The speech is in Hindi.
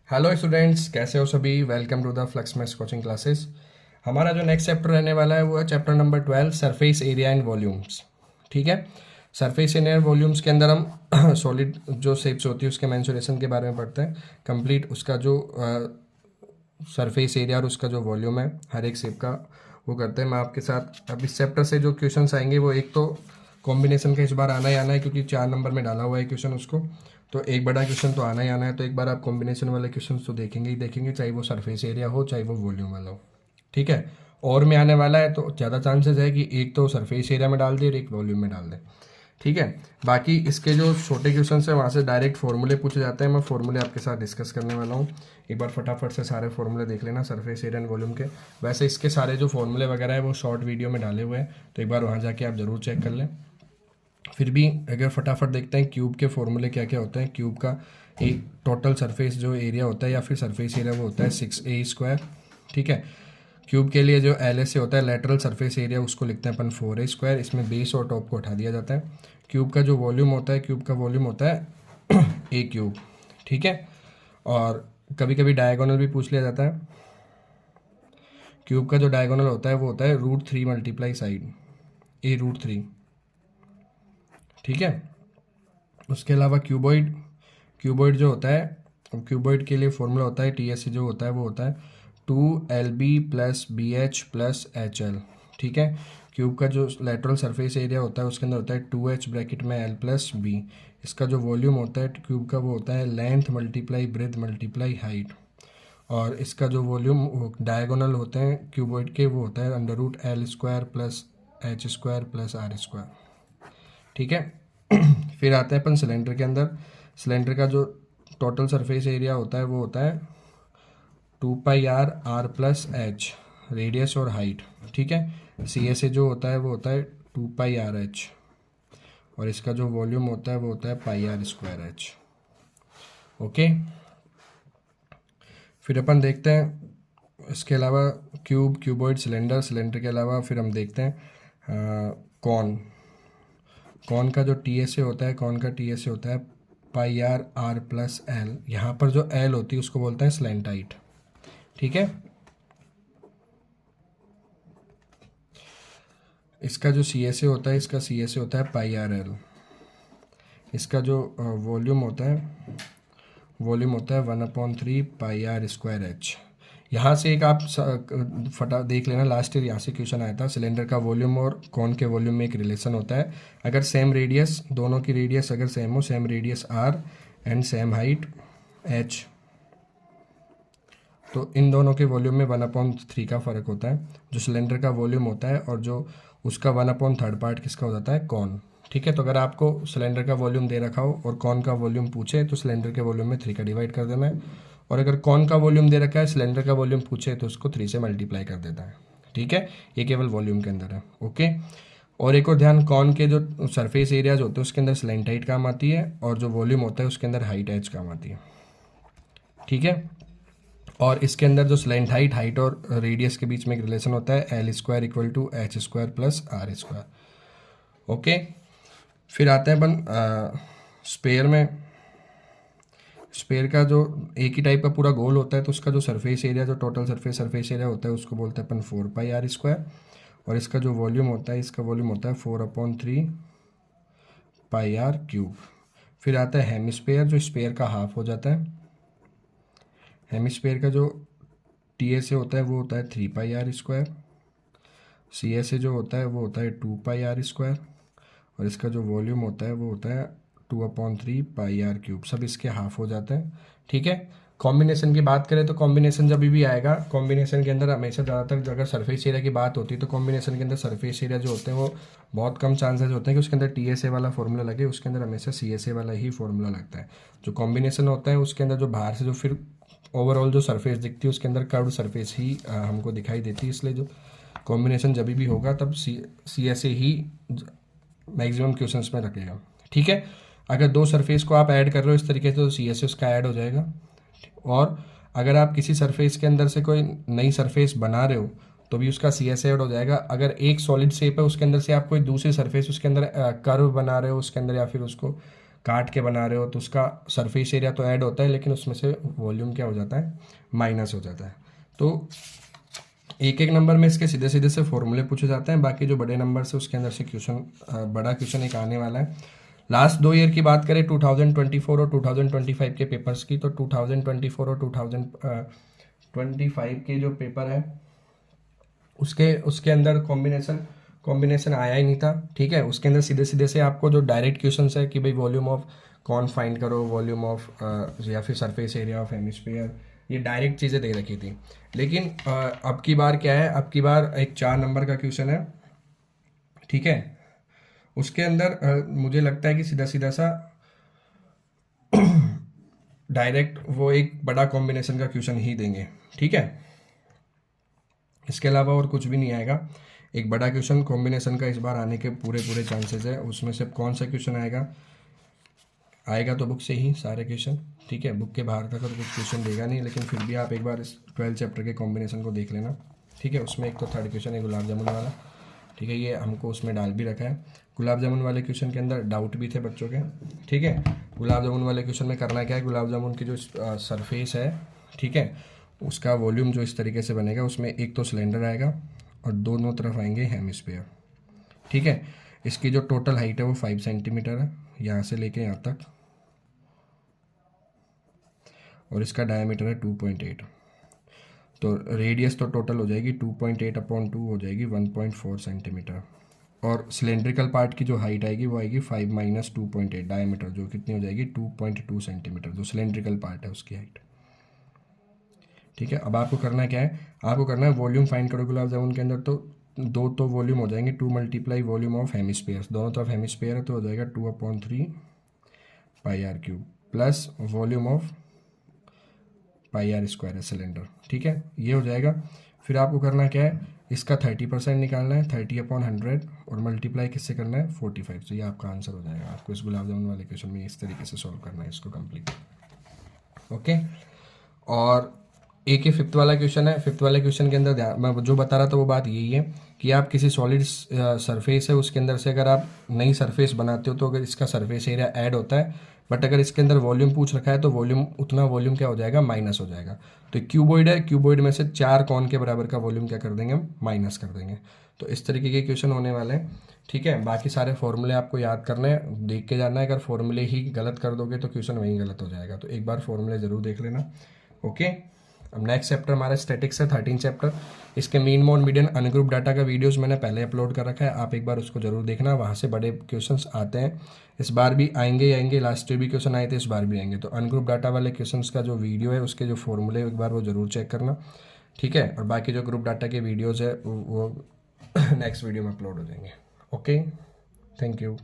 हेलो स्टूडेंट्स, कैसे हो सभी। Welcome to the Flux maths coaching classes. हमारा जो नेक्स्ट चैप्टर रहने वाला है वो है chapter number 12, surface area and volumes. ठीक है। सरफेस एरिया एंड वॉल्यूम्स के अंदर हम सॉलिड जो शेप्स होती है उसके मेंसुरेशन के बारे में पढ़ते हैं। कंप्लीट उसका जो सरफेस एरिया और उसका जो वॉल्यूम है हर एक शेप का वो करते हैं। मैं आपके साथ अब इस चैप्टर से जो क्वेश्चंस आएंगे वो एक तो कॉम्बिनेशन का इस बार आना ही आना है, क्योंकि 4 नंबर में डाला हुआ है क्वेश्चन उसको, तो एक बड़ा क्वेश्चन तो आना ही आना है। तो एक बार आप कॉम्बिनेशन वाले क्वेश्चन तो देखेंगे ही देखेंगे, चाहे वो सरफेस एरिया हो चाहे वो वॉल्यूम वाला हो। ठीक है। और में आने वाला है तो ज़्यादा चांसेस है कि एक तो सरफेस एरिया में डाल दे और एक वॉल्यूम में डाल दे। ठीक है। बाकी इसके जो छोटे क्वेश्चन है वहाँ से डायरेक्ट फॉर्मूले पूछे जाते हैं। मैं फॉर्मूले आपके साथ डिस्कस करने वाला हूँ। एक बार फटाफट से सारे फॉर्मूले देख लेना सरफेस एरिया एंड वॉल्यूम के। वैसे इसके सारे जो फॉर्मूले वगैरह है वो शॉर्ट वीडियो में डाले हुए हैं, तो एक बार वहाँ जाके आप ज़रूर चेक कर लें। फिर भी अगर फटाफट देखते हैं क्यूब के फॉर्मूले क्या क्या होते हैं। क्यूब का एक टोटल सरफेस जो एरिया होता है या फिर सरफेस एरिया वो होता है 6a²। ठीक है। क्यूब के लिए जो एल से होता है लेटरल सरफेस एरिया उसको लिखते हैं अपन 4a²। इसमें बेस और टॉप को हटा दिया जाता है। क्यूब का जो वॉल्यूम होता है, क्यूब का वॉल्यूम होता है ए क्यूब। ठीक है। और कभी कभी डायगोनल भी पूछ लिया जाता है। क्यूब का जो डायगोनल होता है वो होता है √3 मल्टीप्लाई साइड a√3। ठीक है। उसके अलावा क्यूबॉइड, क्यूबॉइड जो होता है, क्यूबॉइड के लिए फॉर्मूला होता है टी एस जो होता है वो होता है 2LB+BH+HL। ठीक है। क्यूब का जो लेटरल सरफेस एरिया होता है उसके अंदर होता है 2H ब्रैकेट में L+B। इसका जो वॉल्यूम होता है क्यूब का वो होता है length multiply breath multiply height. और इसका जो वॉल्यूम डायगोनल होते हैं क्यूबॉइड के वो होता है √L² + H² + R²। ठीक है। फिर आते हैं अपन सिलेंडर के अंदर। सिलेंडर का जो टोटल सरफेस एरिया होता है वो होता है 2πr r+h, रेडियस और हाइट। ठीक है। सी एस ए जो होता है वो होता है 2πrh। और इसका जो वॉल्यूम होता है वो होता है πr²h। ओके। फिर अपन देखते हैं इसके अलावा क्यूब, क्यूबॉइड, सिलेंडर, सिलेंडर के अलावा फिर हम देखते हैं कॉन। कॉन का जो टी एस ए होता है, कॉन का टी एस ए होता है πr r+l। यहाँ पर जो एल होती है उसको बोलते हैं स्लैंट हाइट। ठीक है। इसका जो सी एस ए होता है, इसका सी एस ए होता है πrl। इसका जो वॉल्यूम होता है, वॉल्यूम होता है 1/3πr²h। यहाँ से एक आप फटा देख लेना, लास्ट ईयर यहाँ से क्वेश्चन आया था। सिलेंडर का वॉल्यूम और कॉन के वॉल्यूम में एक रिलेशन होता है। अगर सेम रेडियस, दोनों की रेडियस अगर सेम हो, same radius r and same height h, तो इन दोनों के वॉल्यूम में 1/3 का फ़र्क होता है। जो सिलेंडर का वॉल्यूम होता है और जो उसका 1/3 पार्ट किसका हो जाता है, कॉन। ठीक है। तो अगर आपको सिलेंडर का वॉल्यूम दे रखा हो और कॉन का वॉल्यूम पूछे तो सिलेंडर के वॉल्यूम में 3 का डिवाइड कर देना है। और अगर कॉन का वॉल्यूम दे रखा है, सिलेंडर का वॉल्यूम पूछे तो उसको 3 से मल्टीप्लाई कर देता है। ठीक है। ये केवल वॉल्यूम के अंदर है। ओके। और एक और ध्यान, कॉन के जो सरफेस एरियाज होते हैं उसके अंदर स्लैंट हाइट काम आती है और जो वॉल्यूम होता है उसके अंदर हाइट एच काम आती है। ठीक है। और इसके अंदर जो स्लैंट हाइट, हाइट और रेडियस के बीच में एक रिलेशन होता है L² = H² + R²। ओके। फिर आते हैं अपन स्पेयर में। स्पेयर का जो एक ही टाइप का पूरा गोल होता है तो उसका जो सरफेस एरिया, जो टोटल सरफेस एरिया होता है उसको बोलते हैं अपन 4πr²। और इसका जो वॉल्यूम होता है, इसका वॉल्यूम होता है 4/3πr³। फिर आता है हेमिस्फेयर, जो स्पेयर का हाफ हो जाता है। हेमिस्फेयर का जो टी एस ए होता है वो होता है 3πr²। सी एस ए जो होता है वो होता है 2πr²। और इसका जो वॉल्यूम होता है वो होता है 2/3πr³। सब इसके हाफ हो जाते हैं। ठीक है। कॉम्बिनेशन की बात करें तो कॉम्बिनेशन जब भी आएगा, कॉम्बिनेशन के अंदर हमेशा ज़्यादातर अगर सरफेस एरिया की बात होती है तो कॉम्बिनेशन के अंदर सरफेस एरिया जो होते हैं वो बहुत कम चांसेस होते हैं कि उसके अंदर टी एस ए वाला फॉर्मूला लगे। उसके अंदर हमेशा सी एस ए वाला ही फॉर्मूला लगता है। जो कॉम्बिनेशन होता है उसके अंदर जो बाहर से जो फिर ओवरऑल जो सरफेस दिखती है उसके अंदर कर्व्ड सरफेस ही हमको दिखाई देती है। इसलिए जो कॉम्बिनेशन जब भी होगा तब सी एस ए ही मैक्सिमम क्वेश्चंस में रखेगा। ठीक है। अगर दो सरफेस को आप ऐड कर रहे हो इस तरीके से तो सी एस ए उसका ऐड हो जाएगा। और अगर आप किसी सरफेस के अंदर से कोई नई सरफेस बना रहे हो तो भी उसका सी एस ए ऐड हो जाएगा। अगर एक सॉलिड शेप है उसके अंदर से आप कोई दूसरी सरफेस उसके अंदर कर्व बना रहे हो उसके अंदर, या फिर उसको काट के बना रहे हो तो उसका सरफेस एरिया तो ऐड होता है, लेकिन उसमें से वॉल्यूम क्या हो जाता है, माइनस हो जाता है। तो एक एक नंबर में इसके सीधे सीधे से फॉर्मूले पूछे जाते हैं, बाकी जो बड़े नंबर से उसके अंदर से क्वेश्चन, बड़ा क्वेश्चन एक आने वाला है। लास्ट 2 ईयर की बात करें 2024 और 2025 के पेपर्स की, तो 2024 और 2025 के जो पेपर है उसके उसके अंदर कॉम्बिनेशन आया ही नहीं था। ठीक है, उसके अंदर सीधे सीधे से आपको जो डायरेक्ट क्वेश्चन है कि भाई वॉल्यूम ऑफ कौन फाइंड करो, वॉल्यूम ऑफ या फिर सरफेस एरिया ऑफ हेमिस्फीयर, ये डायरेक्ट चीज़ें दे रखी थी। लेकिन अब की बार क्या है, अब की बार एक 4 नंबर का क्वेश्चन है। ठीक है, उसके अंदर मुझे लगता है कि सीधा सीधा सा डायरेक्ट वो एक बड़ा कॉम्बिनेशन का क्वेश्चन ही देंगे। ठीक है, इसके अलावा और कुछ भी नहीं आएगा। एक बड़ा क्वेश्चन कॉम्बिनेशन का इस बार आने के पूरे पूरे चांसेस है। उसमें से कौन सा क्वेश्चन आएगा तो बुक से ही सारे क्वेश्चन। ठीक है, बुक के बाहर का तो कुछ क्वेश्चन देगा नहीं, लेकिन फिर भी आप एक बार इस 12 चैप्टर के कॉम्बिनेशन को देख लेना। ठीक है, उसमें एक तो थर्ड क्वेश्चन है गुलाब जामुन वाला। ठीक है, ये हमको उसमें डाल भी रखा है। गुलाब जामुन वाले क्वेश्चन के अंदर डाउट भी थे बच्चों के। ठीक है, गुलाब जामुन वाले क्वेश्चन में करना क्या है, गुलाब जामुन की जो सरफेस है, ठीक है, उसका वॉल्यूम जो इस तरीके से बनेगा, उसमें एक तो सिलेंडर आएगा और दोनों तरफ आएंगे हेमिस्फीयर। ठीक है, इसकी जो टोटल हाइट है वो 5 सेंटीमीटर है, यहाँ से लेके यहाँ तक, और इसका डायमीटर है 2.8। तो रेडियस तो टोटल हो जाएगी 2.8/2 हो जाएगी 1.4 सेंटीमीटर। और सिलेंड्रिकल पार्ट की जो हाइट आएगी वो आएगी 5 - 2.8 डायमीटर, जो कितनी हो जाएगी 2.2 सेंटीमीटर, जो सिलेंड्रिकल पार्ट है उसकी हाइट। ठीक है, अब आपको करना क्या है, आपको करना है वॉल्यूम फाइंड करो गुलाब जामुन के अंदर। तो दो तो वॉल्यूम हो जाएंगे, 2 × वॉल्यूम ऑफ हेमिस्फीयर, दोनों तरफ हेमिस्फीयर है तो हो जाएगा 2/3 πr³ plus volume of πr² है सिलेंडर। ठीक है, ये हो जाएगा। फिर आपको करना क्या है, इसका 30% निकालना है, 30/100, और मल्टीप्लाई किससे करना है, 45। तो ये आपका आंसर हो जाएगा। आपको इस गुलाब जामुन वाले क्वेश्चन में इस तरीके से सॉल्व करना है इसको कंप्लीट। ओके, और एक ही फिफ्थ वाला क्वेश्चन है। फिफ्थ वाले क्वेश्चन के अंदर ध्यान, मैं जो बता रहा था वो बात यही है कि आप किसी सॉलिड सरफेस है उसके अंदर से अगर आप नई सरफेस बनाते हो तो अगर इसका सरफेस एरिया ऐड होता है, बट अगर इसके अंदर वॉल्यूम पूछ रखा है तो वॉल्यूम, उतना वॉल्यूम क्या हो जाएगा, माइनस हो जाएगा। तो क्यूबॉइड है, क्यूबॉइड में से 4 कौन के बराबर का वॉल्यूम क्या कर देंगे, हम माइनस कर देंगे। तो इस तरीके के क्वेश्चन होने वाले हैं। ठीक है, बाकी सारे फॉर्मूले आपको याद करने हैं, देख के जाना है। अगर फॉर्मूले ही गलत कर दोगे तो क्वेश्चन वहीं गलत हो जाएगा। तो एक बार फॉर्मूले जरूर देख लेना। ओके, अब नेक्स्ट चैप्टर हमारा स्टैटिक्स है, 13 चैप्टर। इसके mean mode median ungroup data का वीडियोस मैंने पहले अपलोड कर रखा है, आप एक बार उसको जरूर देखना, वहाँ से बड़े क्वेश्चंस आते हैं। इस बार भी आएंगे, लास्ट ईयर भी क्वेश्चन आए थे, इस बार भी आएंगे। तो अनग्रुप डाटा वाले क्वेश्चंस का जो वीडियो है उसके जो फॉर्मूले एक बार वो जरूर चेक करना। ठीक है, और बाकी जो ग्रुप डाटा के वीडियोज़ है वो नेक्स्ट वीडियो में अपलोड हो जाएंगे। Okay, thank you.